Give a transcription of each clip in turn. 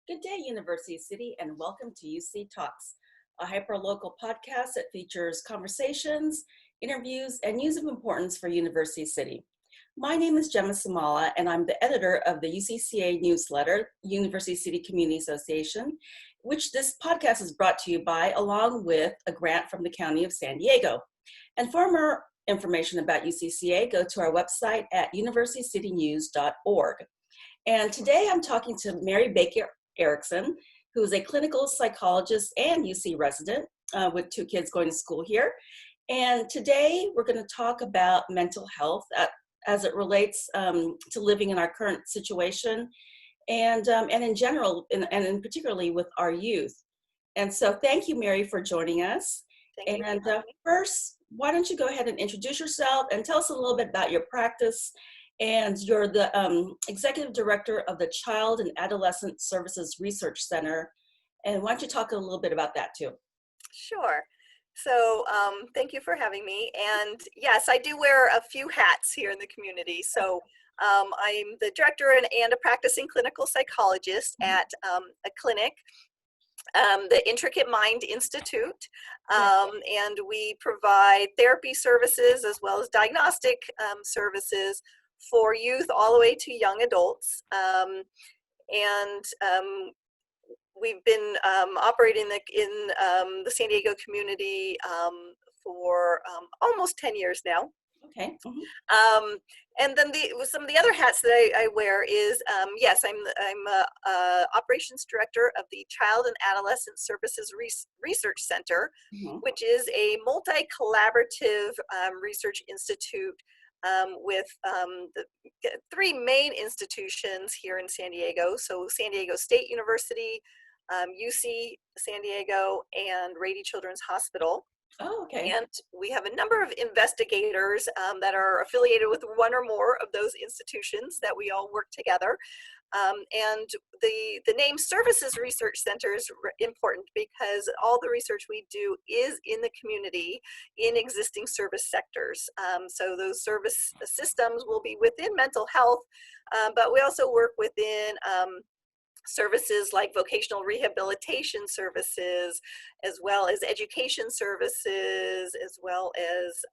Good day, University City, and welcome to UC Talks, a hyperlocal podcast that features conversations, interviews, and news of importance for University City. My name is Gemma Samala, and I'm the editor of the UCCA newsletter, University City Community Association, which this podcast is brought to you by, along with a grant from the County of San Diego. And for more information about UCCA, go to our website at universitycitynews.org. And today I'm talking to Mary Baker-Ericzen, who is a clinical psychologist and UC resident with two kids going to school here. And today we're going to talk about mental health as it relates to living in our current situation and in general, and in particularly with our youth. And so thank you, Mary, for joining us. Thank you. And first, why don't you go ahead and introduce yourself and tell us a little bit about your practice. And you're the executive director of the Child and Adolescent Services Research Center. And why don't you talk a little bit about that too? Sure. So thank you for having me. And yes, I do wear a few hats here in the community. So I'm the director and a practicing clinical psychologist at a clinic, the Intricate Mind Institute, and we provide therapy services as well as diagnostic services for youth all the way to young adults. We've been operating in the San Diego community for almost 10 years now. Okay. And then some of the other hats that I wear is, yes, I'm operations director of the Child and Adolescent Services Research Center, which is a multi-collaborative research institute with the three main institutions here in San Diego. So San Diego State University, UC San Diego, and Rady Children's Hospital. Oh, okay. And we have a number of investigators that are affiliated with one or more of those institutions that we all work together. And the name Services Research Center is important because all the research we do is in the community in existing service sectors. So those service systems will be within mental health, but we also work within services like vocational rehabilitation services, as well as education services, as well as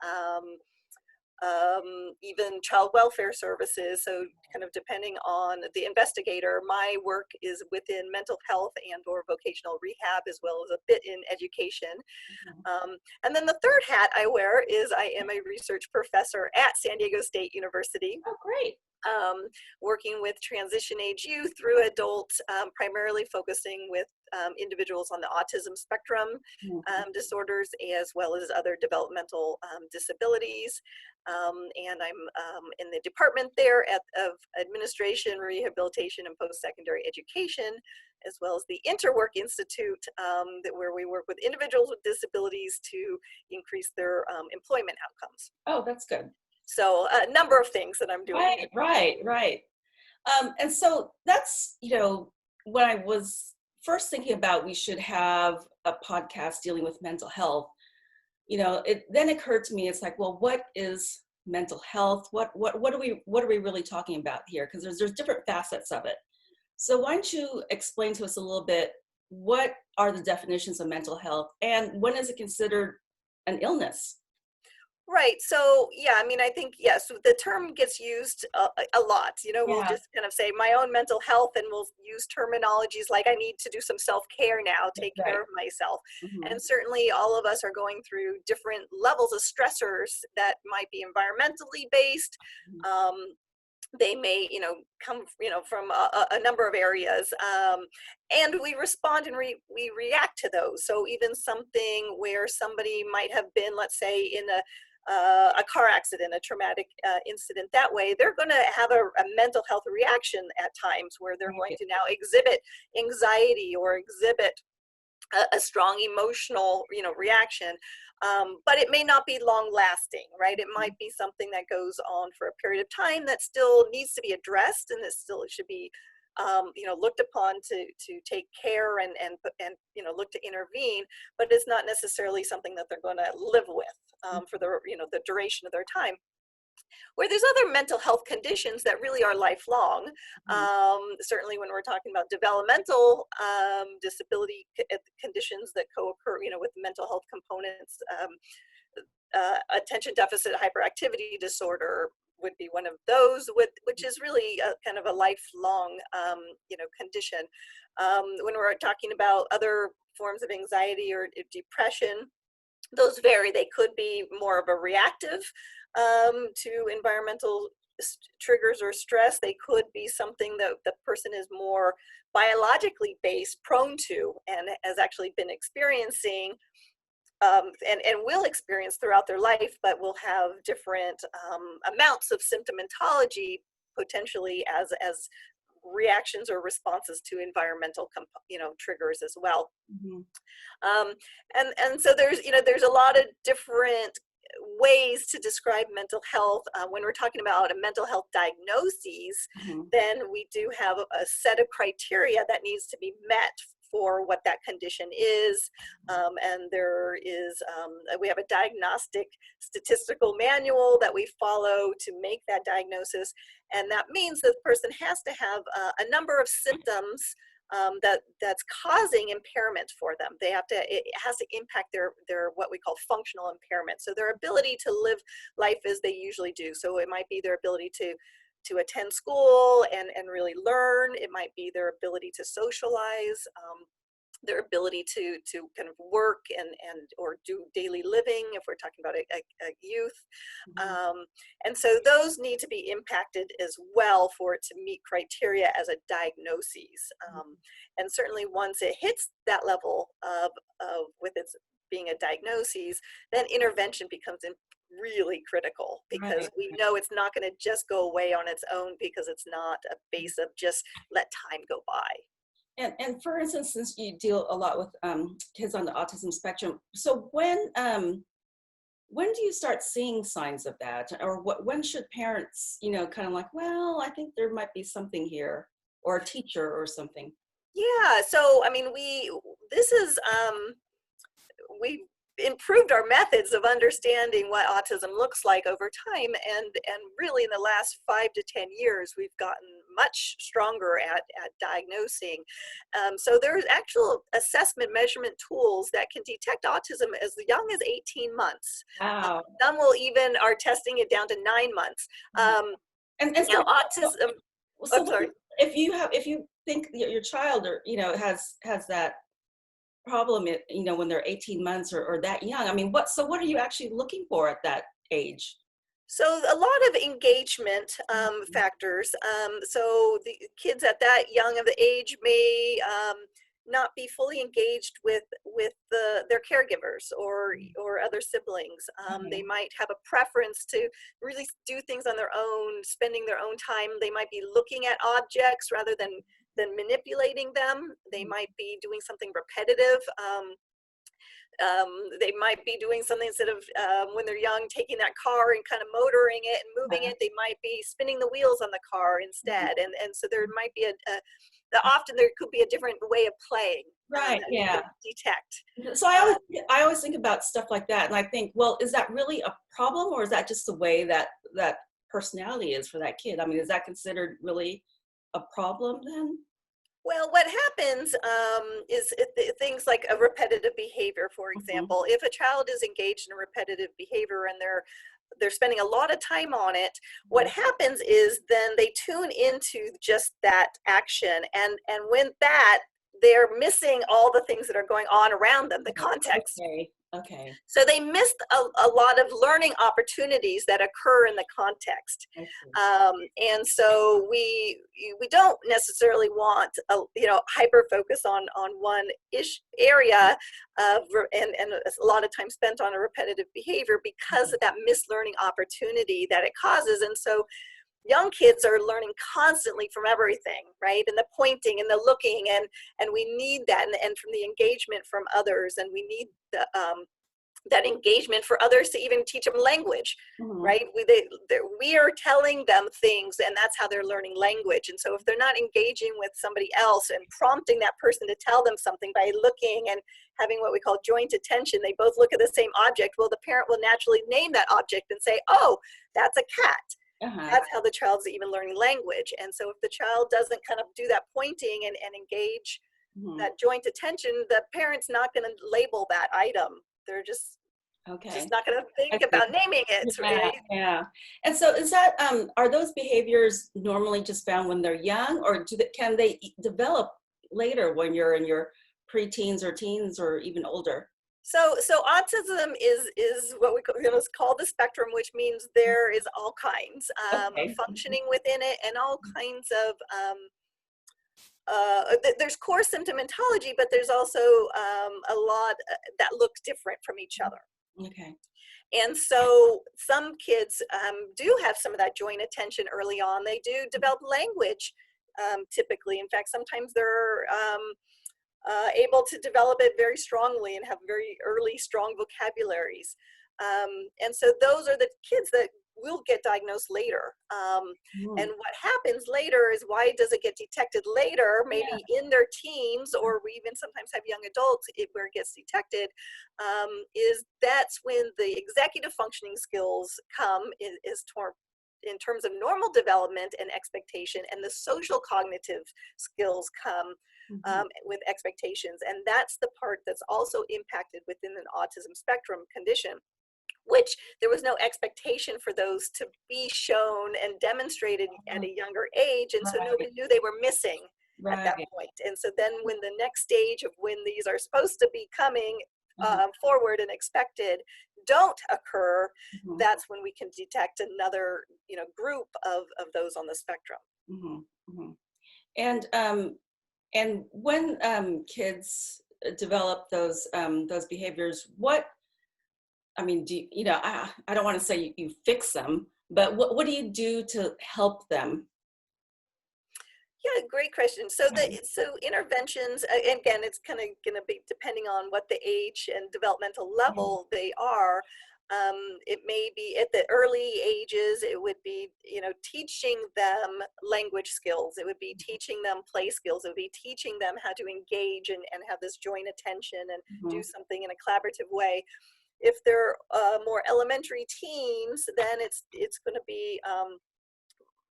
even child welfare services. So kind of depending on the investigator, my work is within mental health and or vocational rehab, as well as a bit in education. And then the third hat I wear is I am a research professor at San Diego State University. Oh, great. Working with transition age youth through adults, primarily focusing with individuals on the autism spectrum disorders, as well as other developmental disabilities. And I'm in the department there of administration, rehabilitation, and post-secondary education, as well as the Interwork Institute, where we work with individuals with disabilities to increase their employment outcomes. Oh, that's good. So a number of things that I'm doing. Right. And so that's, when I was first thinking about we should have a podcast dealing with mental health, it then occurred to me, it's like, well, what is mental health? What are we really talking about here? Because there's different facets of it. So why don't you explain to us a little bit, what are the definitions of mental health and when is it considered an illness? Right. So, yeah, I mean, I think, yes, the term gets used a lot. We'll just kind of say my own mental health, and we'll use terminologies like I need to do some self-care now, take care of myself. And certainly all of us are going through different levels of stressors that might be environmentally based. They may, come, from a number of areas, and we respond and we react to those. So even something where somebody might have been, let's say, in a car accident, a traumatic incident that way, they're going to have a mental health reaction at times where they're going to now exhibit anxiety or exhibit a strong emotional, reaction. But it may not be long lasting, right? It might be something that goes on for a period of time that still needs to be addressed, and that still should be looked upon to take care and look to intervene, but it's not necessarily something that they're going to live with for the duration of their time. Where there's other mental health conditions that really are lifelong. Mhm. Certainly when we're talking about developmental disability conditions that co-occur, with mental health components, attention deficit hyperactivity disorder would be one of those, which is really kind of a lifelong, condition. When we're talking about other forms of anxiety or depression, those vary. They could be more of a reactive to environmental triggers or stress. They could be something that the person is more biologically based, prone to, and has actually been experiencing, and will experience throughout their life, but will have different amounts of symptomatology potentially as reactions or responses to environmental triggers as well. Mhm. um, and so there's a lot of different ways to describe mental health. When we're talking about a mental health diagnoses, Mhm. then we do have a set of criteria that needs to be met for what that condition is. And there is, we have a diagnostic statistical manual that we follow to make that diagnosis. And that means that the person has to have a number of symptoms that's causing impairment for them. It has to impact their what we call functional impairment. So their ability to live life as they usually do. So it might be their ability to attend school and really learn. It might be their ability to socialize, their ability to kind of work and or do daily living if we're talking about a youth. Mhm. um, and so those need to be impacted as well for it to meet criteria as a diagnosis. And certainly once it hits that level of with its being a diagnosis, then intervention becomes really critical, because Right. we know it's not going to just go away on its own, because it's not a base of just let time go by. And for instance, since you deal a lot with kids on the autism spectrum, so when do you start seeing signs of that, or when should parents, kind of like, well, I think there might be something here, or a teacher or something? Yeah, so I mean, this is we improved our methods of understanding what autism looks like over time, and really in the last 5 to 10 years we've gotten much stronger at diagnosing. So there's actual assessment measurement tools that can detect autism as young as 18 months. Wow. Some will even are testing it down to 9 months. Mhm. And Now so, autism, so I'm sorry. if you think your child, or has that problem, when they're 18 months, or that young, I mean, what are you actually looking for at that age? So a lot of engagement Mhm. factors. So the kids at that young of the age may not be fully engaged with their caregivers or other siblings. They Mhm. might have a preference to really do things on their own, spending their own time. They might be looking at objects rather than manipulating them. They might be doing something repetitive. They might be doing something instead of when they're young, taking that car and kind of motoring it and moving Uh, it. They might be spinning the wheels on the car mhm. instead. And so there might be often there could be a different way of playing Right, that we yeah. can detect. So I always think about stuff like that, and I think, well, is that really a problem, or is that just the way that personality is for that kid? I mean, is that considered really a problem then? Well, what happens is things like a repetitive behavior, for Mhm. example. If a child is engaged in a repetitive behavior and they're spending a lot of time on it, what Mhm. happens is then they tune into just that action, and when that they're missing all the things that are going on around them, the context. Okay. Okay. So they missed a lot of learning opportunities that occur in the context. I see. And so we don't necessarily want hyper focus on one area and a lot of time spent on a repetitive behavior because of that missed learning opportunity that it causes. And so young kids are learning constantly from everything, right? And the pointing and the looking, and we need that, and from the engagement from others, and we need that engagement for others to even teach them language, right? We are telling them things, and that's how they're learning language. And so if they're not engaging with somebody else and prompting that person to tell them something by looking and having what we call joint attention, they both look at the same object, well, the parent will naturally name that object and say, oh, that's a cat. That's how the child's even learning language. And so if the child doesn't kind of do that pointing and engage that joint attention, the parent's not going to label that item. They're just not going to think about naming it, right? Yeah. And so is that, are those behaviors normally just found when they're young, or can they develop later when you're in your preteens or teens or even older? So autism is what we call the spectrum, which means there is all kinds functioning within it, and all kinds of there's core symptomatology, but there's also a lot that look different from each other. Okay. And so some kids do have some of that joint attention early on. They do develop language typically. In fact, sometimes they're able to develop it very strongly and have very early strong vocabularies. And so those are the kids that will get diagnosed later. And what happens later is, why does it get detected later, maybe in their teens, or we even sometimes have young adults where it gets detected, is that's when the executive functioning skills come in terms of normal development and expectation, and the social cognitive skills come with expectations. And that's the part that's also impacted within an autism spectrum condition, which there was no expectation for those to be shown and demonstrated at a younger age. And so nobody knew they were missing at that point. And so then when the next stage of when these are supposed to be coming forward and expected don't occur, that's when we can detect another, group of those on the spectrum. And when kids develop those behaviors, I don't want to say you fix them, but what do you do to help them? Yeah, great question. So interventions, again, it's kind of going to be depending on what the age and developmental level they are. It may be at the early ages, it would be, teaching them language skills. It would be teaching them play skills. It would be teaching them how to engage and have this joint attention and do something in a collaborative way. If they're more elementary teens, then it's going to be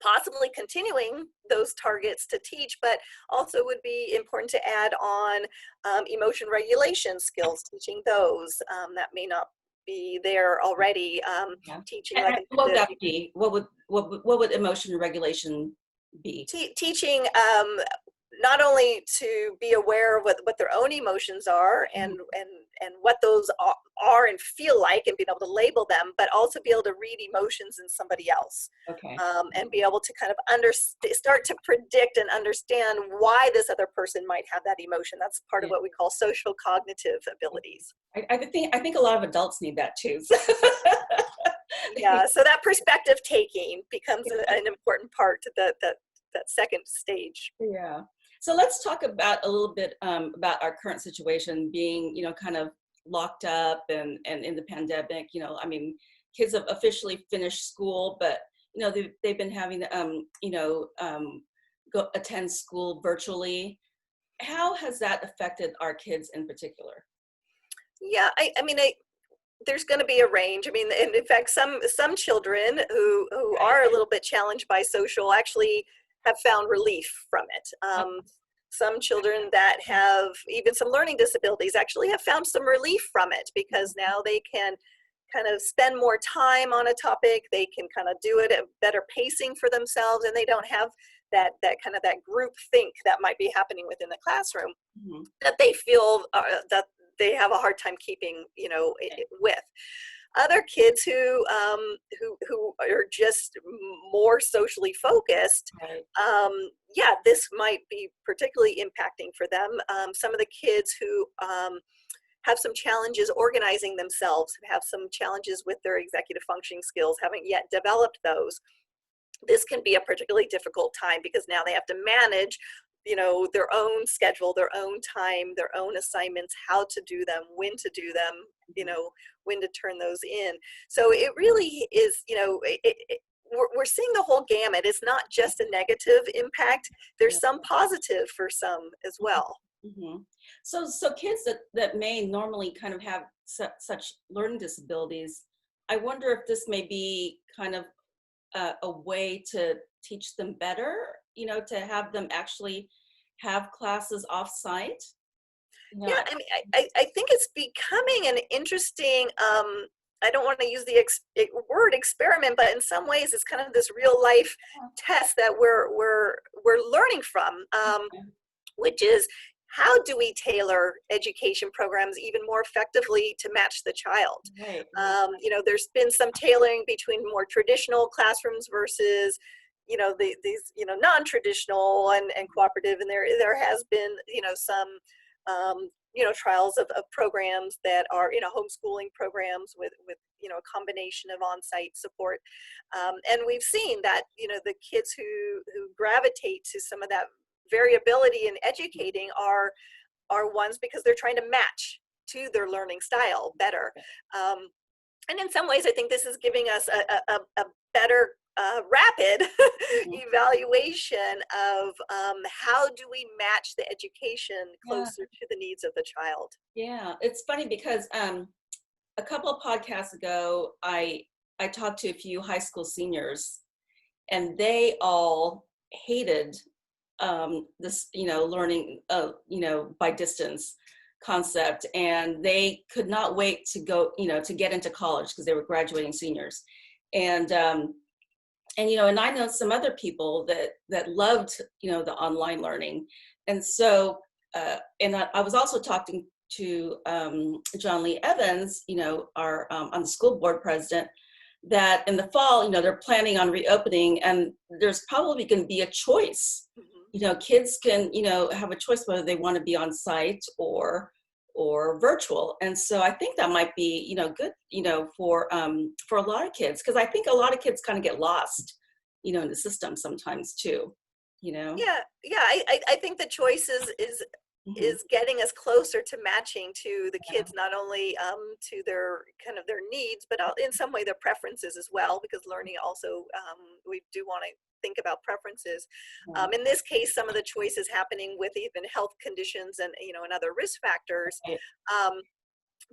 possibly continuing those targets to teach, but also would be important to add on emotion regulation skills, teaching those that may not be there already. Teaching and like what would that be? What would emotion regulation be? Teaching not only to be aware of what their own emotions are and what those are and feel like, and being able to label them, but also be able to read emotions in somebody else. And be able to kind of start to predict and understand why this other person might have that emotion. That's part of what we call social cognitive abilities. I think a lot of adults need that too. Yeah, so that perspective taking becomes an important part to that second stage. Yeah. So let's talk about a little bit about our current situation, being, kind of locked up and in the pandemic. Kids have officially finished school, but they've been having go attend school virtually. How has that affected our kids in particular? Yeah, there's going to be a range. And in fact, some children who are a little bit challenged by social actually have found relief from it. Some children that have even some learning disabilities actually have found some relief from it, because now they can kind of spend more time on a topic. They can kind of do it at better pacing for themselves, and they don't have that kind of that group think that might be happening within the classroom that they feel that they have a hard time keeping, with. Other kids who are just more socially focused, this might be particularly impacting for them. Some of the kids who have some challenges organizing themselves, have some challenges with their executive functioning skills, haven't yet developed those. This can be a particularly difficult time, because now they have to manage their own schedule, their own time, their own assignments, how to do them, when to do them, when to turn those in. So it really is, we're seeing the whole gamut. It's not just a negative impact. There's some positive for some as well. Mm-hmm. So kids that may normally kind of have such learning disabilities, I wonder if this may be kind of a way to teach them better, to have them actually have classes off-site. Yeah, I mean, I think it's becoming an interesting, I don't want to use the word experiment, but in some ways it's kind of this real life test that we're learning from, which is, how do we tailor education programs even more effectively to match the child? Right. There's been some tailoring between more traditional classrooms versus, these, non-traditional and cooperative, and there has been, some, trials of programs that are, homeschooling programs with a combination of on-site support. And we've seen that, the kids who gravitate to some of that variability in educating are ones because they're trying to match to their learning style better. And in some ways, I think this is giving us a better rapid evaluation of how do we match the education closer to the needs of the child. Yeah, it's funny because a couple of podcasts ago, I talked to a few high school seniors, and they all hated this, learning, by distance concept, and they could not wait to go, to get into college because they were graduating seniors, and I know some other people that loved, the online learning, and so and I was also talking to John Lee Evans, our on the school board president, that in the fall, they're planning on reopening, and there's probably going to be a choice. Kids can, have a choice whether they want to be on site or virtual. And so I think that might be, good, for a lot of kids, because I think a lot of kids kind of get lost, in the system sometimes too, Yeah, I think the choice is getting us closer to matching to the kids, not only to their kind of their needs, but in some way their preferences as well, because learning also, we do want to think about preferences. In this case, some of the choices happening with even health conditions and, and other risk factors.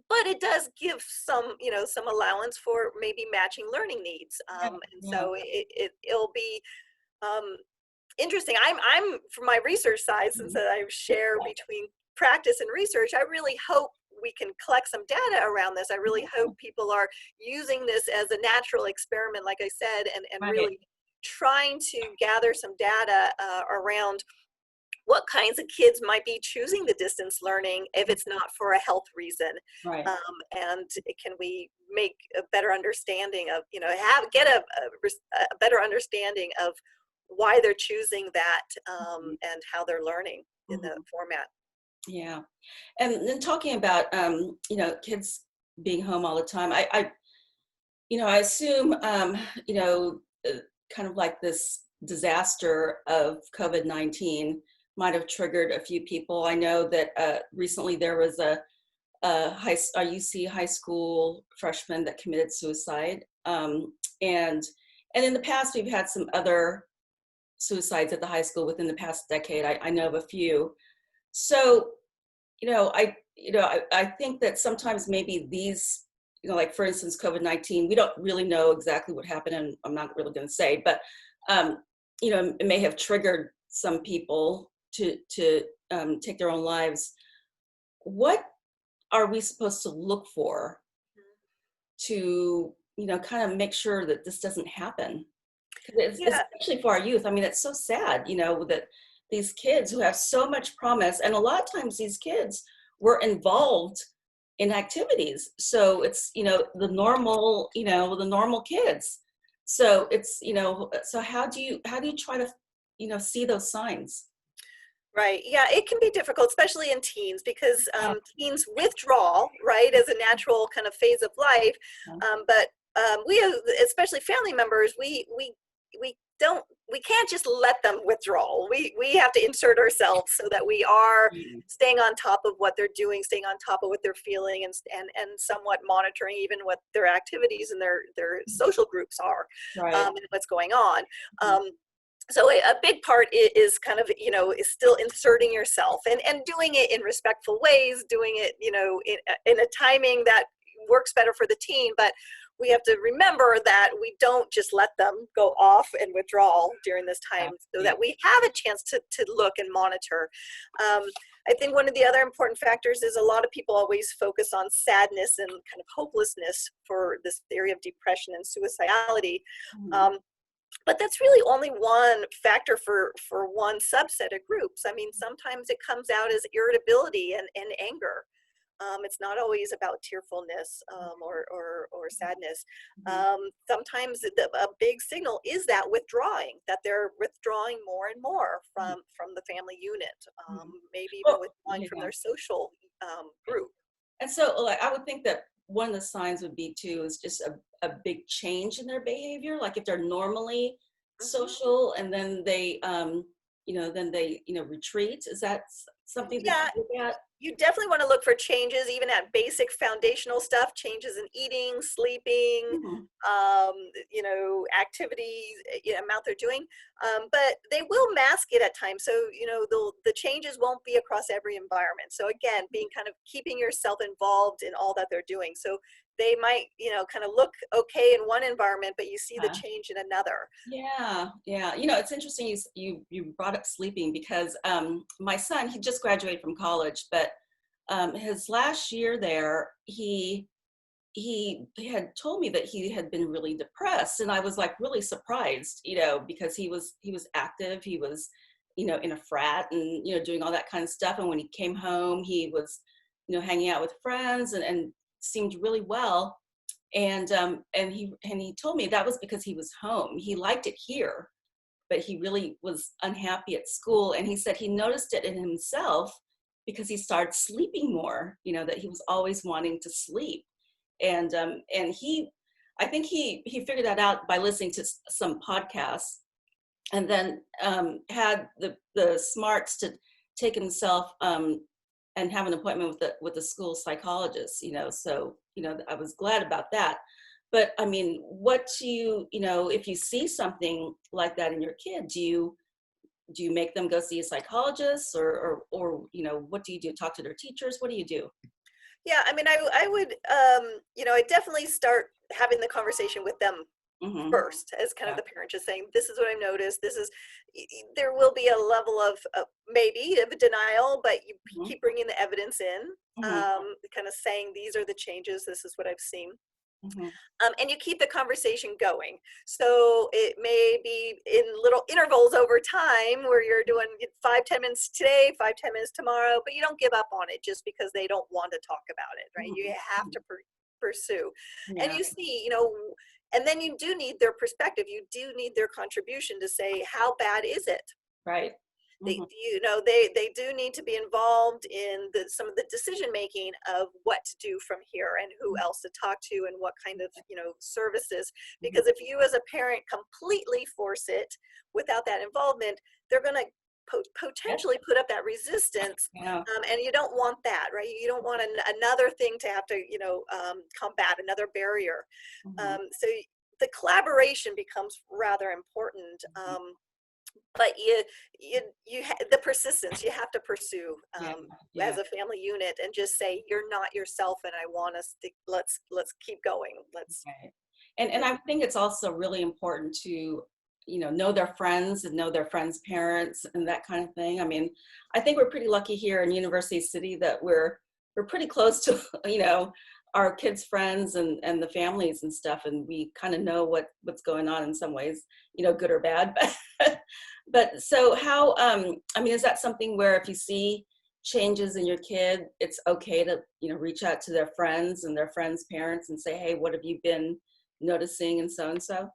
But it does give some, some allowance for maybe matching learning needs. So it'll be interesting. I'm from my research side, since I share between practice and research, I really hope we can collect some data around this. I really hope people are using this as a natural experiment, like I said, and really trying to gather some data around what kinds of kids might be choosing the distance learning if it's not for a health reason. And can we make a better understanding of, get a better understanding of why they're choosing that, and how they're learning in the format. Yeah. And then talking about, kids being home all the time, I assume, kind of like this disaster of COVID-19 might have triggered a few people. I know that recently there was a UC high school freshman that committed suicide. And in the past, we've had some other suicides at the high school within the past decade. I know of a few. So, I think that sometimes maybe these, like for instance, COVID-19, we don't really know exactly what happened, and I'm not really going to say, but, it may have triggered some people to take their own lives. What are we supposed to look for to, kind of make sure that this doesn't happen? Especially for our youth. I mean, it's so sad, that these kids who have so much promise, and a lot of times these kids were involved in activities. So it's, the normal kids. So it's, so how do you try to, see those signs? Right. Yeah, it can be difficult, especially in teens, because teens withdraw, right, as a natural kind of phase of life. But we, especially family members, we we can't just let them withdraw. We have to insert ourselves so that we are staying on top of what they're doing, staying on top of what they're feeling, and somewhat monitoring even what their activities and their social groups are, Right. And what's going on. So a big part is kind of, is still inserting yourself and doing it in respectful ways, doing it, in a timing that works better for the teen. But we have to remember that we don't just let them go off and withdraw during this time, so that we have a chance to look and monitor. I think one of the other important factors is a lot of people always focus on sadness and kind of hopelessness for this area of depression and suicidality. But that's really only one factor for one subset of groups. I mean, sometimes it comes out as irritability and anger. It's not always about tearfulness or sadness. Sometimes a big signal is that withdrawing, that they're withdrawing more and more from the family unit, maybe even withdrawing from their social group. And so, like, I would think that one of the signs would be too is just a big change in their behavior. Like if they're normally social and then they retreat. Is that something that you look at? You definitely want to look for changes, even at basic foundational stuff, changes in eating, sleeping, activities, amount they're doing. But they will mask it at times. So, the changes won't be across every environment. So again, being kind of keeping yourself involved in all that they're doing. So they might, kind of look okay in one environment, but you see the change in another. Yeah. It's interesting you brought up sleeping, because my son, he just graduated from college, but his last year there, he had told me that he had been really depressed, and I was like really surprised, because he was active, he was, in a frat and doing all that kind of stuff, and when he came home, he was, hanging out with friends and seemed really well. And he told me that was because he was home. He liked it here, but he really was unhappy at school. And he said he noticed it in himself because he started sleeping more, that he was always wanting to sleep. And I think he figured that out by listening to some podcasts, and then had the smarts to take himself and have an appointment with the school psychologist, so, I was glad about that. But I mean, what do you, if you see something like that in your kid, do you make them go see a psychologist, or what do you do? Talk to their teachers? What do you do? Yeah, I mean, I would, I definitely start having the conversation with them first, as kind of the parent, just saying, this is what I've noticed. There will be a level of maybe of a denial, but you keep bringing the evidence in, kind of saying, these are the changes, this is what I've seen. And you keep the conversation going. So it may be in little intervals over time where you're doing 5-10 minutes today, 5-10 minutes tomorrow, but you don't give up on it just because they don't want to talk about it, right? You have to pursue. And you see, and then you do need their perspective. You do need their contribution to say, how bad is it? Right. They they do need to be involved in some of the decision making of what to do from here, and who else to talk to, and what kind of services. Because if you as a parent completely force it without that involvement, they're going to potentially put up that resistance, and you don't want that, right? You don't want another thing to have to combat, another barrier. So the collaboration becomes rather important. But the persistence, you have to pursue as a family unit, and just say, you're not yourself, and I want us to let's keep going. And I think it's also really important to know their friends and know their friends' parents and that kind of thing. I mean, I think we're pretty lucky here in University City that we're pretty close to our kids' friends and the families and stuff, and we kind of know what's going on in some ways, good or bad. But so how, I mean, is that something where if you see changes in your kid, it's okay to, reach out to their friends and their friends' parents and say, hey, what have you been noticing, and so and so?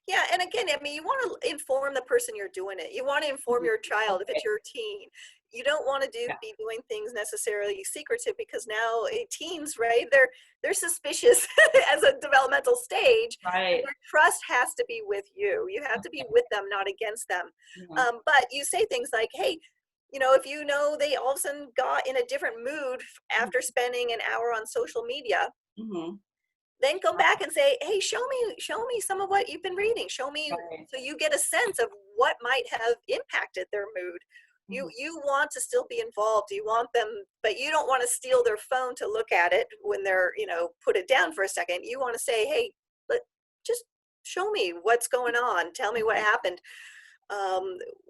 Yeah, and again, I mean, you want to inform the person you're doing it. You want to inform your child if it's your teen. you don't want to Yeah. be doing things necessarily secretive, because now teens, right, they're suspicious as a developmental stage, and Right. their trust has to be with you. You have to be with them, not against them. Yeah. But you say things like, hey, if they all of a sudden got in a different mood after spending an hour on social media, Mm-hmm. then go back and say, hey, show me some of what you've been reading, show me, Right. so you get a sense of what might have impacted their mood. Mm-hmm. You want to still be involved, you want them, but you don't want to steal their phone to look at it when they're, put it down for a second. You want to say, hey, just show me what's going on, tell me what happened.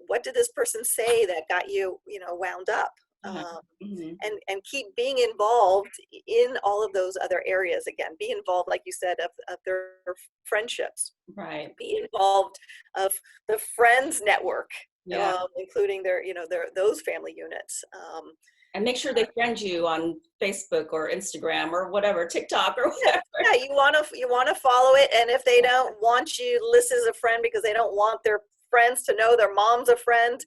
What did this person say that got you, wound up? Uh-huh. um, Mm-hmm. and keep being involved in all of those other areas. Again, be involved, like you said, of their friendships, Right. be involved of the friends network, Yeah. including their those family units. And make sure they friend you on Facebook or Instagram or whatever, TikTok or Yeah, whatever. yeah, you want to follow it, and if they don't want you listed as a friend because they don't want their friends to know their mom's a friend,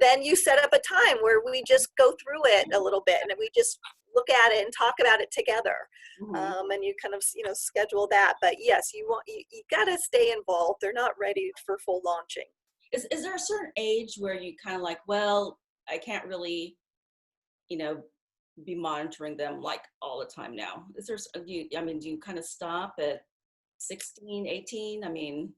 then you set up a time where we just go through it a little bit, and we just look at it and talk about it together. Mm-hmm. And you kind of schedule that. But yes, you got to stay involved. They're not ready for full launching. Is there a certain age where you kind of like, well, I can't really, you know, be monitoring them like all the time now? Is there, do you kind of stop at 16, 18? I mean,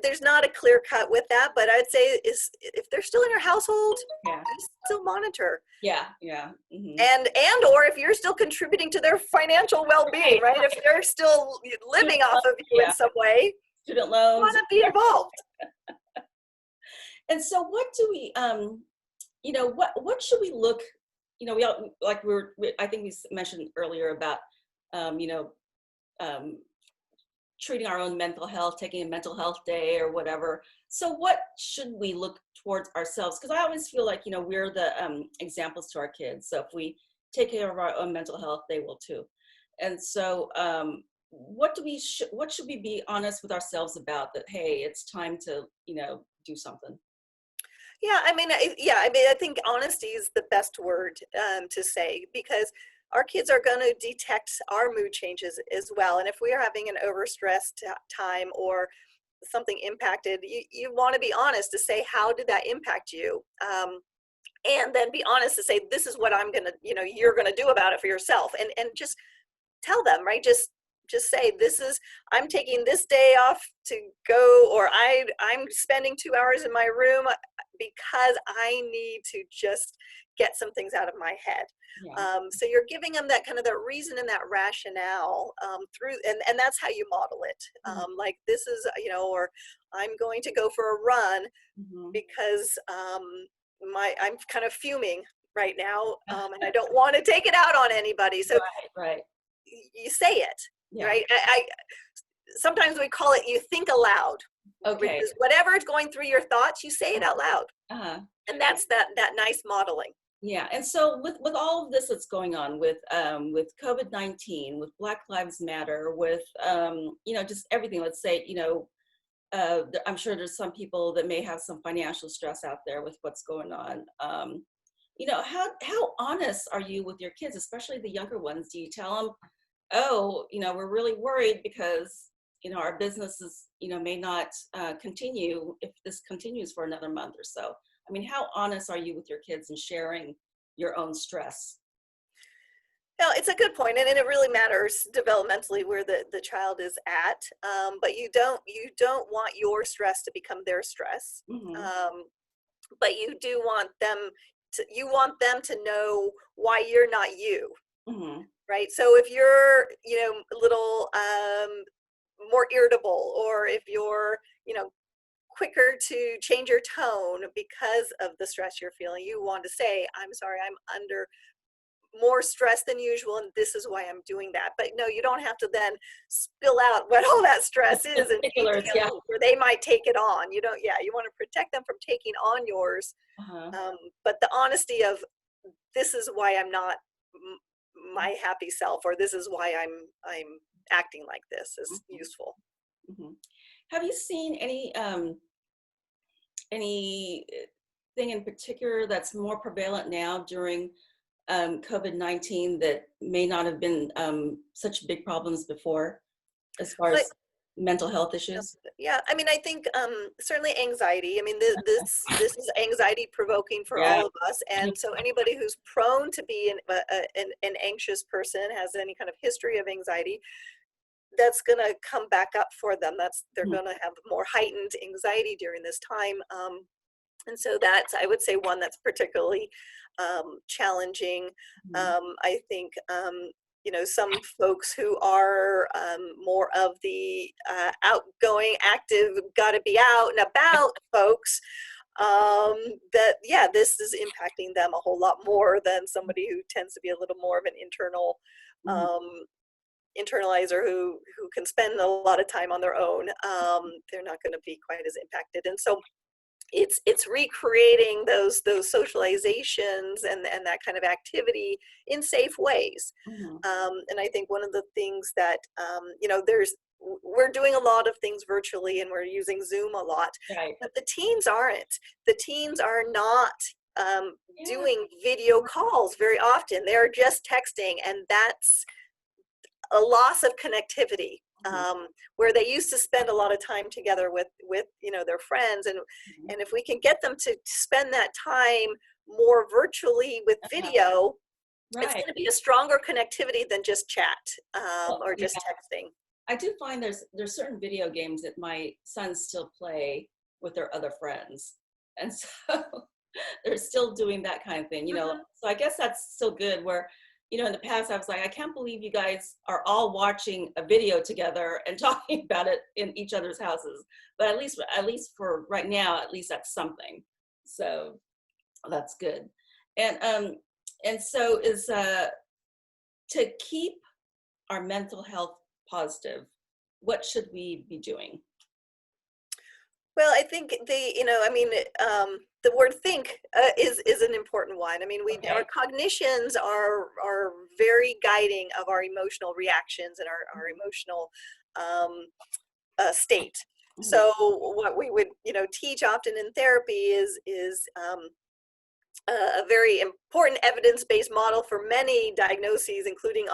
There's not a clear cut with that, but I'd say is if they're still in your household, yeah, you still monitor. yeah, yeah. Mm-hmm. And or if you're still contributing to their financial well-being, right? If they're still living off of you in Yeah, some way, student you want loans. to be involved. And so what do we, what should we look, we all, like I think we mentioned earlier about, um, you know, um, treating our own mental health, taking a mental health day or whatever. So what should we look towards ourselves? Because I always feel like, we're the examples to our kids. So if we take care of our own mental health, they will too. And so what should we be honest with ourselves about, that, hey, it's time to, do something? Yeah, I think honesty is the best word to say, because our kids are going to detect our mood changes as well. And if we are having an overstressed time or something impacted, you want to be honest to say, how did that impact you? And then be honest to say, this is what I'm going to, you're going to do about it for yourself. And just tell them, right? Just say, I'm taking this day off to go, or I'm spending 2 hours in my room because I need to just get some things out of my head. Yeah. So you're giving them that kind of that reason and that rationale through, and that's how you model it. Like, this is, or I'm going to go for a run Mm-hmm. because I'm kind of fuming right now, and I don't want to take it out on anybody. So Right. you say it, Yeah. right? I sometimes we call it, you think aloud, which Okay. is whatever is going through your thoughts, you say it out loud. Uh-huh. And that's that nice modeling. Yeah, and so with all of this that's going on with COVID-19, with Black Lives Matter, with just everything. Let's say, I'm sure there's some people that may have some financial stress out there with what's going on. How honest are you with your kids, especially the younger ones? Do you tell them, oh, we're really worried because our businesses may not continue if this continues for another month or so? I mean, how honest are you with your kids and sharing your own stress? Now, it's a good point, and it really matters developmentally where the child is at. But you don't want your stress to become their stress. Mm-hmm. But you want them to know why you're not you, Mm-hmm. right? So if you're a little more irritable, or if you're quicker to change your tone because of the stress you're feeling, you want to say, I'm sorry, I'm under more stress than usual, and this is why I'm doing that. But no, you don't have to then spill out what all that stress is in Particulars, yeah. detail, or they might take it on. You want to protect them from taking on yours. Uh-huh. But the honesty of, this is why I'm not my happy self, or this is why I'm acting like this, is Mm-hmm. useful. Mm-hmm. Have you seen any anything in particular that's more prevalent now during COVID-19 that may not have been such big problems before, as far But as mental health issues? yeah, I mean, I think certainly anxiety. I mean, this is anxiety provoking for Yeah. all of us, and so anybody who's prone to be an anxious person, has any kind of history of anxiety, that's going to come back up for them. They're Mhm. going to have more heightened anxiety during this time. And so that's, I would say, one that's particularly challenging. Mhm. I think, some folks who are more of the outgoing, active, got to be out and about folks, that, yeah, this is impacting them a whole lot more than somebody who tends to be a little more of an Mhm. um, internalizer who can spend a lot of time on their own. They're not going to be quite as impacted. And so it's recreating those socializations and that kind of activity in safe ways. Mhm. And I think one of the things that there's, we're doing a lot of things virtually and we're using Zoom a lot, Right. but the teens aren't. The teens are not Yeah. doing video calls very often. They're just texting, and that's a loss of connectivity. Mhm. Where they used to spend a lot of time together with their friends, Mhm. and if we can get them to spend that time more virtually with Uh-huh. video, it's Right. going to be a stronger connectivity than just chat, Well, or yeah. just texting. I do find there's certain video games that my sons still play with their other friends, and so they're still doing that kind of thing, Mhm. So I guess that's still good. Where, in the past I was like, I can't believe you guys are all watching a video together and talking about it in each other's houses. But at least for right now, at least that's something. So that's good. And so is to keep our mental health positive, what should we be doing? Well, I think the word think is an important one. I mean, our Okay. cognitions are very guiding of our emotional reactions and our emotional um, state. Mhm. So what we would teach often in therapy is a very important evidence-based model for many diagnoses, including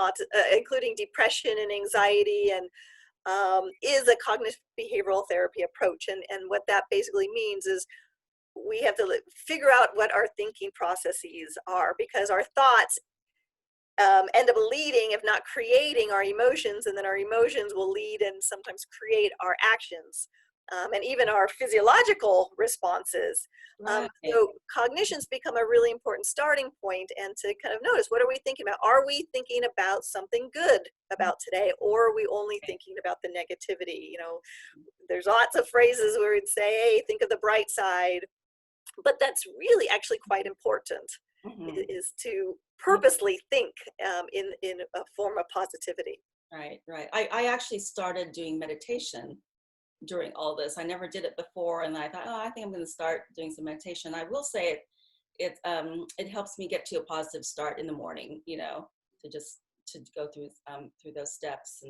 depression and anxiety, and is a cognitive behavioral therapy approach. And what that basically means is we have to figure out what our thinking processes are, because our thoughts end up leading, if not creating, our emotions, and then our emotions will lead and sometimes create our actions, and even our physiological responses. Right. So cognitions become a really important starting point, and to kind of notice, what are we thinking about? Are we thinking about something good about today, or are we only thinking about the negativity? There's lots of phrases where we'd say, hey, think of the bright side, but that's really actually quite important, Mhm. is to Yeah. purposely think in a form of positivity. Right, right. I actually started doing meditation during all this. I never did it before, and I thought, oh, I think I'm going to start doing some meditation. I will say it helps me get to a positive start in the morning, to go through those steps.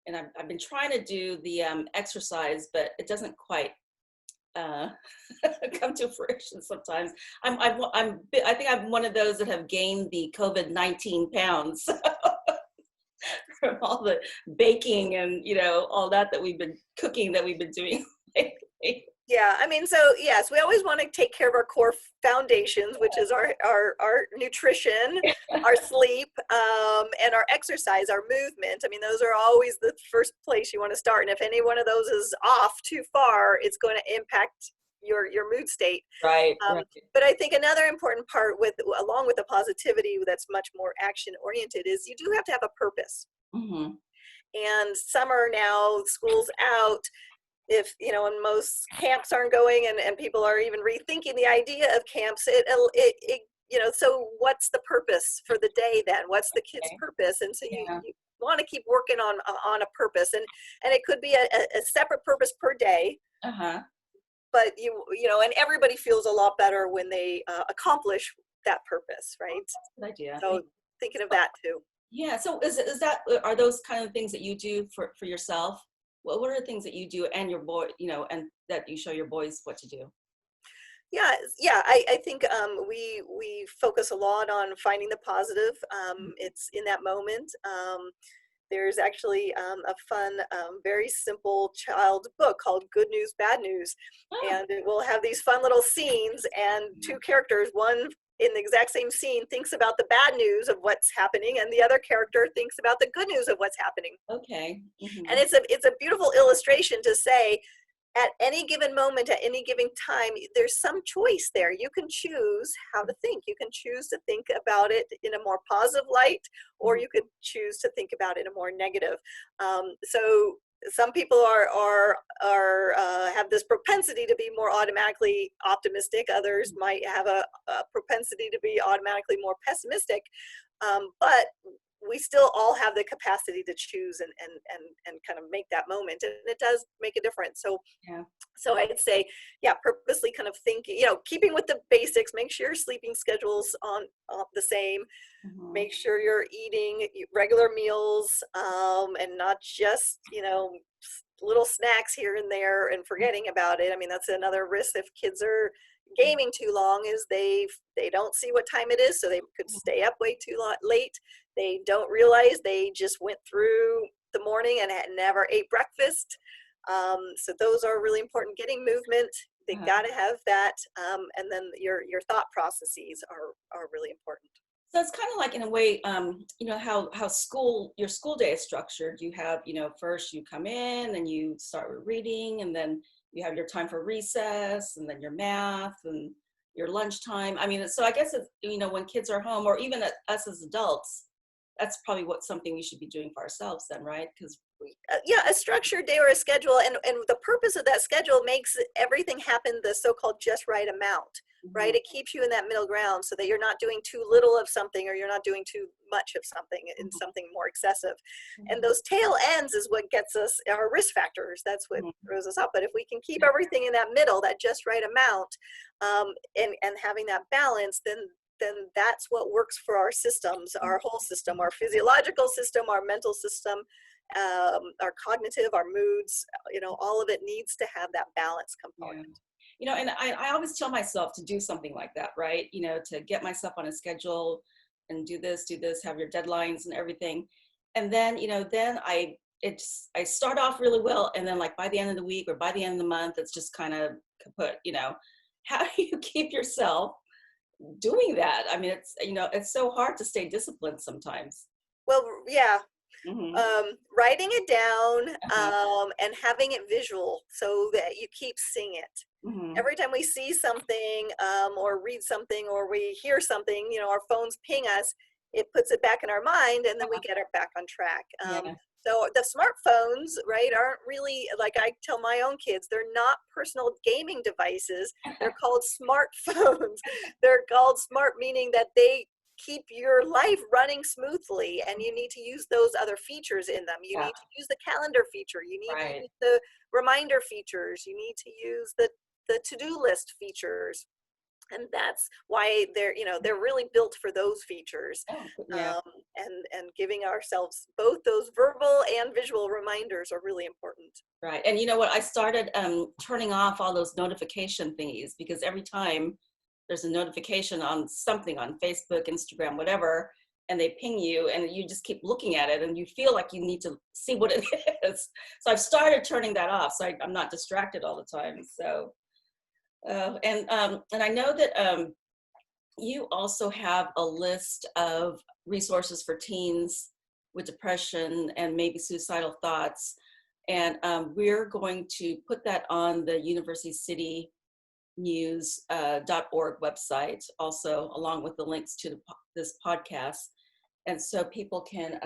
And I've been trying to do the exercise, but it doesn't quite uh, come to fruition sometimes. I think I'm one of those that have gained the COVID-19 pounds from all the baking and all that we've been cooking that we've been doing lately. Yeah, I mean, so yes, we always want to take care of our core foundations, which is our nutrition, our sleep, and our exercise, our movement. I mean, those are always the first place you want to start. And if any one of those is off too far, it's going to impact your mood state. Right, Um, right. but I think another important part, along with the positivity that's much more action oriented, is you do have to have a purpose. Hmm. And summer now, school's out, if and most camps aren't going, and people are even rethinking the idea of camps, so what's the purpose for the day then? What's the kid's Okay. purpose? And so Yeah. you want to keep working on a purpose, and it could be a separate purpose per day, Uh-huh. but and everybody feels a lot better when they accomplish that purpose, Oh, right? that's a good idea. So thinking of that too. Yeah. So is that are those kind of things that you do for yourself? What are the things that you do and your boy, and that you show your boys what to do? Yeah, yeah. I think we focus a lot on finding the positive. It's in that moment. There's actually a fun, very simple child book called Good News, Bad News. Oh, And it will have these fun little scenes and two characters, one in the exact same scene thinks about the bad news of what's happening and the other character thinks about the good news of what's happening. okay. And it's a beautiful illustration to say, at any given moment, at any given time, there's some choice there. You can choose how to think. You can choose to think about it in a more positive light, or you could choose to think about it in a more negative. So some people have this propensity to be more automatically optimistic. Others might have a propensity to be automatically more pessimistic. But we still all have the capacity to choose and kind of make that moment, and it does make a difference. So Yeah. so I'd say, yeah, purposely kind of thinking, keeping with the basics. Make sure your sleeping schedule's on the same. Make sure you're eating regular meals, and not just little snacks here and there and forgetting about it. I mean, that's another risk if kids are gaming too long, is they don't see what time it is, so they could stay up way too late. They don't realize they just went through the morning and had never ate breakfast. So those are really important. Getting movement, they got to have that, and then your thought processes are really important. So it's kind of like, in a way, how your school day is structured. You have, first you come in and you start with reading, and then you have your time for recess, and then your math and your lunchtime. I mean, so I guess it's, when kids are home, or even us as adults, that's probably something we should be doing for ourselves then, right? Because Yeah, a structured day or a schedule, and the purpose of that schedule makes everything happen the so-called just right amount, right? It keeps you in that middle ground so that you're not doing too little of something, or you're not doing too much of something in something more excessive. And those tail ends is what gets us our risk factors. That's what throws us up. But if we can keep everything in that middle, that just right amount, and having that balance, then that's what works for our systems, our whole system, our physiological system, our mental system, our cognitive, our moods, all of it needs to have that balance component. And I always tell myself to do something like that, right? To get myself on a schedule and do this, have your deadlines and everything. And then, then I start off really well. And then, like, by the end of the week or by the end of the month, it's just kind of kaput, How do you keep yourself doing that? I mean, it's so hard to stay disciplined sometimes. Well, yeah. Mm-hmm. Writing it down, Uh-huh. and having it visual so that you keep seeing it. Mm-hmm. Every time we see something, or read something, or we hear something, our phones ping us, it puts it back in our mind, and then we get it back on track. Yeah. So the smartphones, right, aren't really, like I tell my own kids, they're not personal gaming devices. They're called smartphones. They're called smart, meaning that they keep your life running smoothly, and you need to use those other features in them. You Yeah. need to use the calendar feature. You need to Right. use the reminder features. You need to use the to-do list features. And that's why they're really built for those features. Oh, yeah. And giving ourselves both those verbal and visual reminders are really important. Right. And you know what? I started turning off all those notification thingies, because every time there's a notification on something on Facebook, Instagram, whatever, and they ping you and you just keep looking at it and you feel like you need to see what it is. So I've started turning that off, so I'm not distracted all the time. So, and I know that you also have a list of resources for teens with depression and maybe suicidal thoughts. And we're going to put that on the University City News.org website, also along with the links to this podcast. And so people can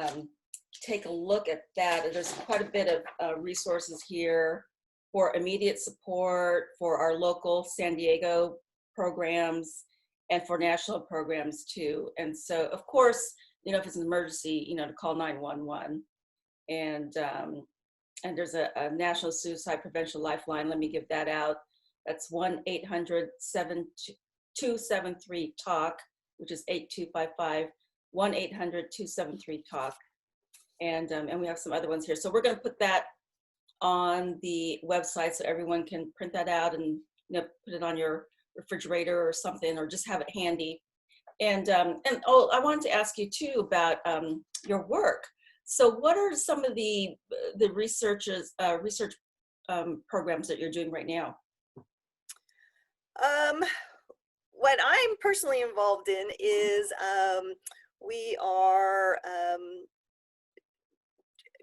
take a look at that. There's quite a bit of resources here for immediate support, for our local San Diego programs, and for national programs too. And so, of course, if it's an emergency, to call 911. And there's a National Suicide Prevention Lifeline. Let me give that out. That's 1-800-273-TALK, which is 8255, 1-800-273-TALK. And we have some other ones here. So we're going to put that on the website so everyone can print that out and put it on your refrigerator or something, or just have it handy. And oh, I wanted to ask you too about your work. So what are some of the research programs that you're doing right now? What I'm personally involved in is we are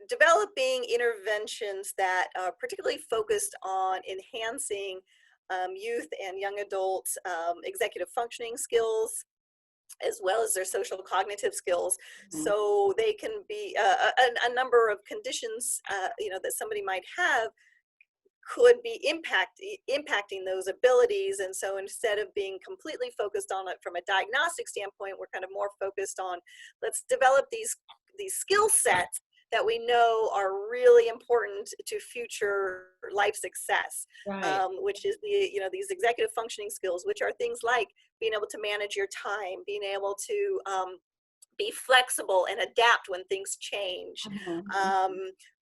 developing interventions that are particularly focused on enhancing youth and young adults' executive functioning skills, as well as their social cognitive skills, so they can be a number of conditions that somebody might have could be impacting those abilities. And so instead of being completely focused on it from a diagnostic standpoint, we're kind of more focused on, let's develop these skill sets that we know are really important to future life success, Right. which is these executive functioning skills, which are things like being able to manage your time, being able to be flexible and adapt when things change,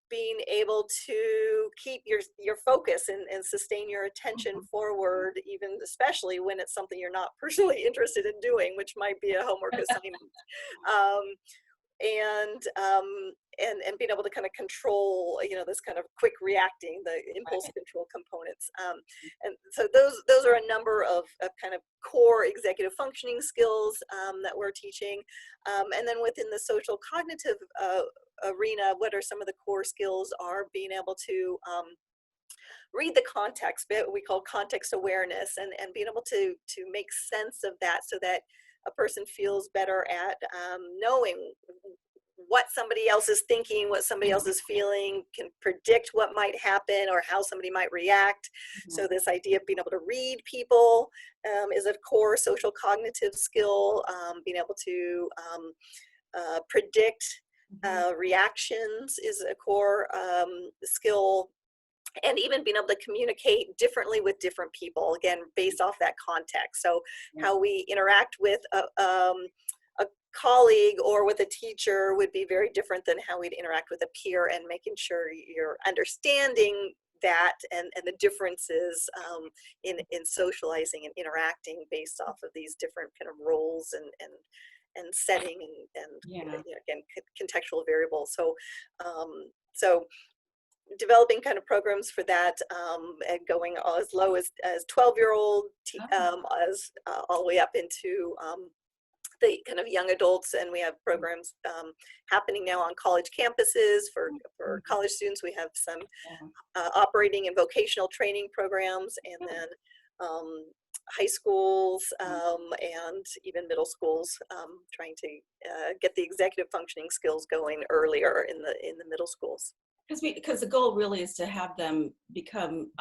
being able to keep your focus and sustain your attention forward, even especially when it's something you're not personally interested in doing, which might be a homework assignment. And being able to kind of control, this kind of quick reacting, the impulse control components. And so those are a number of kind of core executive functioning skills that we're teaching. And then within the social cognitive arena, what are some of the core skills are being able to read the context, what we call context awareness, and being able to make sense of that so that a person feels better at knowing what somebody else is thinking, what somebody else is feeling, can predict what might happen or how somebody might react. So this idea of being able to read people is a core social cognitive skill. Being able to predict reactions is a core skill. And even being able to communicate differently with different people, again, based off that context. So how we interact with a colleague or with a teacher would be very different than how we'd interact with a peer, and making sure you're understanding that and the differences in socializing and interacting based off of these different kind of roles and setting and again, contextual variables. So developing kind of programs for that, and going as low as 12-year-old as all the way up into the kind of young adults. And we have programs happening now on college campuses for college students. We have some operating and vocational training programs, and then high schools and even middle schools, trying to get the executive functioning skills going earlier in the middle schools. Because the goal really is to have them become,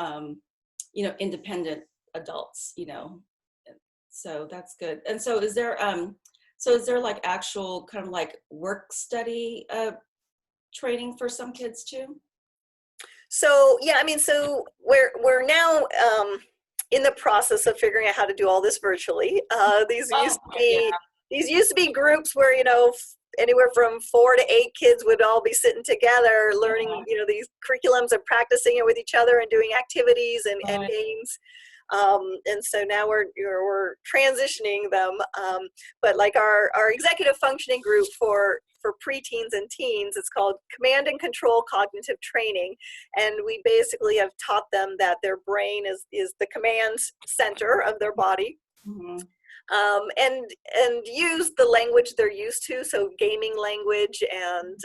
independent adults, So that's good. And so is there like actual kind of like work study training for some kids too? So yeah, I mean, so we're now in the process of figuring out how to do all this virtually. These used to be groups where anywhere from 4 to 8 kids would all be sitting together learning these curriculums and practicing it with each other and doing activities and games. And so now we're transitioning them, but like our executive functioning group for preteens and teens, it's called Command and Control Cognitive Training, and we basically have taught them that their brain is the command center of their body. And use the language they're used to, so gaming language and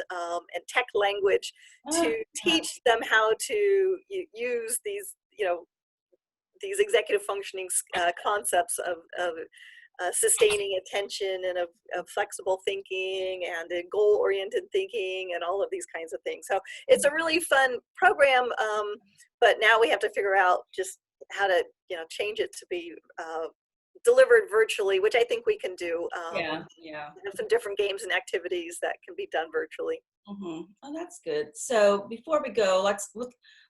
tech language, to teach them how to use these these executive functioning concepts of sustaining attention and of flexible thinking and goal-oriented thinking and all of these kinds of things. So it's a really fun program, but now we have to figure out just how to change it to be delivered virtually, which I think we can do. Have some different games and activities that can be done virtually. Oh, that's good. So before we go,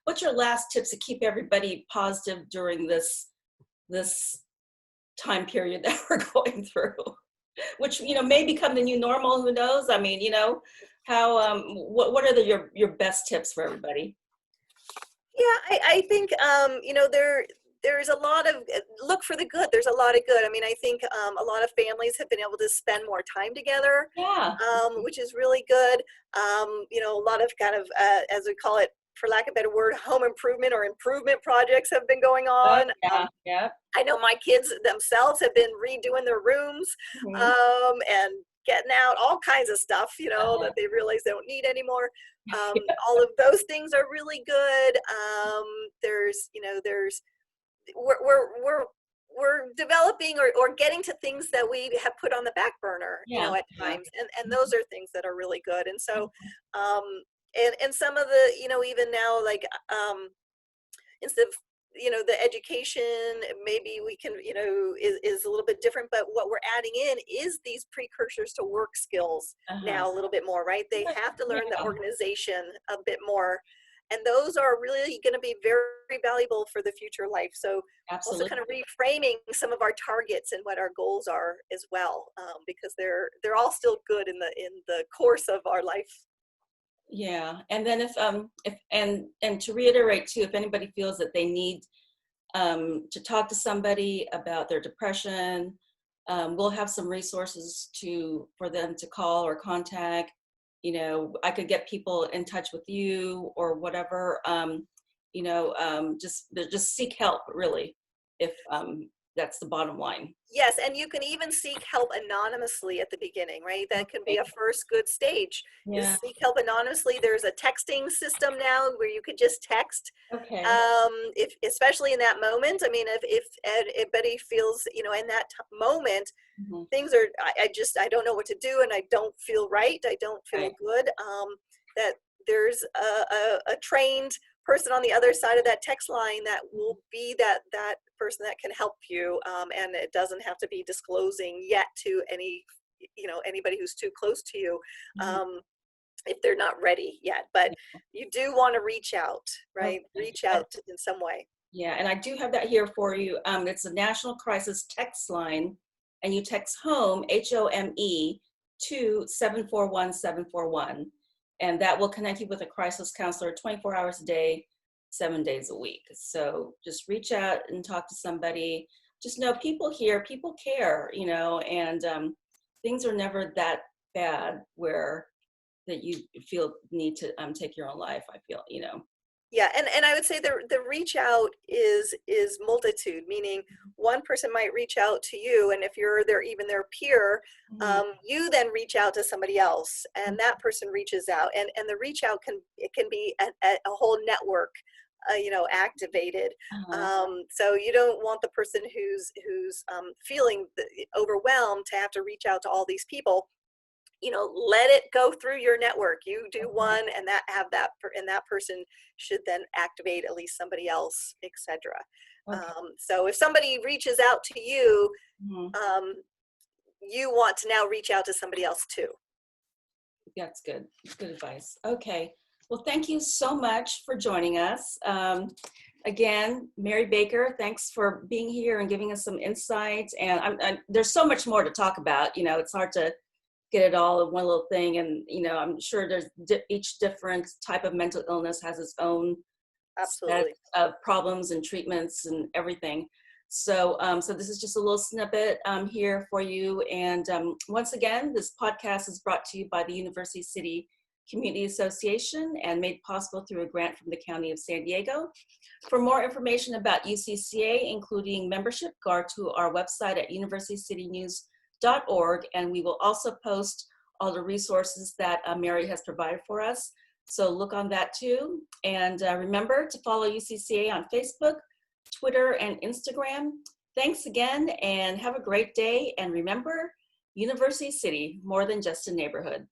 what's your last tips to keep everybody positive during this time period that we're going through, which may become the new normal? Who knows? I mean, how what are your best tips for everybody? Yeah, I think there's a lot of, look for the good. There's a lot of good. I mean, I think a lot of families have been able to spend more time together, Yeah. which is really good. You know, a lot of kind of, as we call it, for lack of a better word, home improvement or improvement projects have been going Oh, on. yeah. Yeah. I know my kids themselves have been redoing their rooms, Mhm. and getting out all kinds of stuff, you know, Uh-huh. that they realize they don't need anymore. Yeah. All of those things are really good. There's, you know, we're developing or getting to things that we have put on the back burner, you Yeah. know, at Yeah. times, and those are things that are really good. And so, um, and some of the, you know, even now, like, instead of, you know, the education maybe we can, you know, is a little bit different, but what we're adding in is these precursors to work skills Uh-huh. now a little bit more, right? They Yeah. have to learn the Yeah. organization a bit more, and those are really going to be very valuable for the future life. So also kind of Absolutely. reframing some of our targets and what our goals are as well, because they're all still good in the course of our life. Yeah. And then if and to reiterate too, if anybody feels that they need to talk to somebody about their depression, we'll have some resources for them to call or contact. You know, I could get people in touch with you or whatever. You know, just seek help really, if that's the bottom line. Yes, and you can even seek help anonymously at the beginning, right? That can be Okay. a first good stage, is Yeah. seek help anonymously. There's a texting system now where you could just text, Okay. if especially in that moment. I mean, if anybody feels, you know, in that moment, Mhm. things are, I don't know what to do, and I don't feel right, I don't feel Right. good, that there's a trained person on the other side of that text line that will be that person that can help you, and it doesn't have to be disclosing yet to any, you know, anybody who's too close to you, Mhm. um, if they're not ready yet. But Yeah. you do want to reach out, right? Okay. Reach out in some way. Yeah, and I do have that here for you. It's a national crisis text line, and you text home, HOME, to 741-741, and that will connect you with a crisis counselor 24 hours a day, 7 days a week. So just reach out and talk to somebody. Just know people here, people care, you know, and things are never that bad where that you feel need to take your own life. I feel, you know. Yeah, and I would say the reach out is multitude, meaning one person might reach out to you, and if you're their peer, Mhm. you then reach out to somebody else, and that person reaches out, and the reach out can be a whole network, you know, activated. Uh-huh. So you don't want the person who's feeling overwhelmed to have to reach out to all these people. You know, let it go through your network. You do Okay. one, and and that person should then activate at least somebody else, etc. Okay. So if somebody reaches out to you, Mhm. um, you want to now reach out to somebody else too. That's good. Good advice. Okay. Well, thank you so much for joining us. Again, Mary Baker, thanks for being here and giving us some insights. And there's so much more to talk about. You know, it's hard to get it all in one little thing. And, you know, I'm sure each different type of mental illness has its own set Absolutely. of problems and treatments and everything. So, so this is just a little snippet here for you. And once again, this podcast is brought to you by the University City Community Association and made possible through a grant from the County of San Diego. For more information about UCCA, including membership, go to our website at universitycitynews.org, and we will also post all the resources that Mary has provided for us. So look on that too. And remember to follow UCCA on Facebook, Twitter, and Instagram. Thanks again and have a great day. And remember, University City, more than just a neighborhood.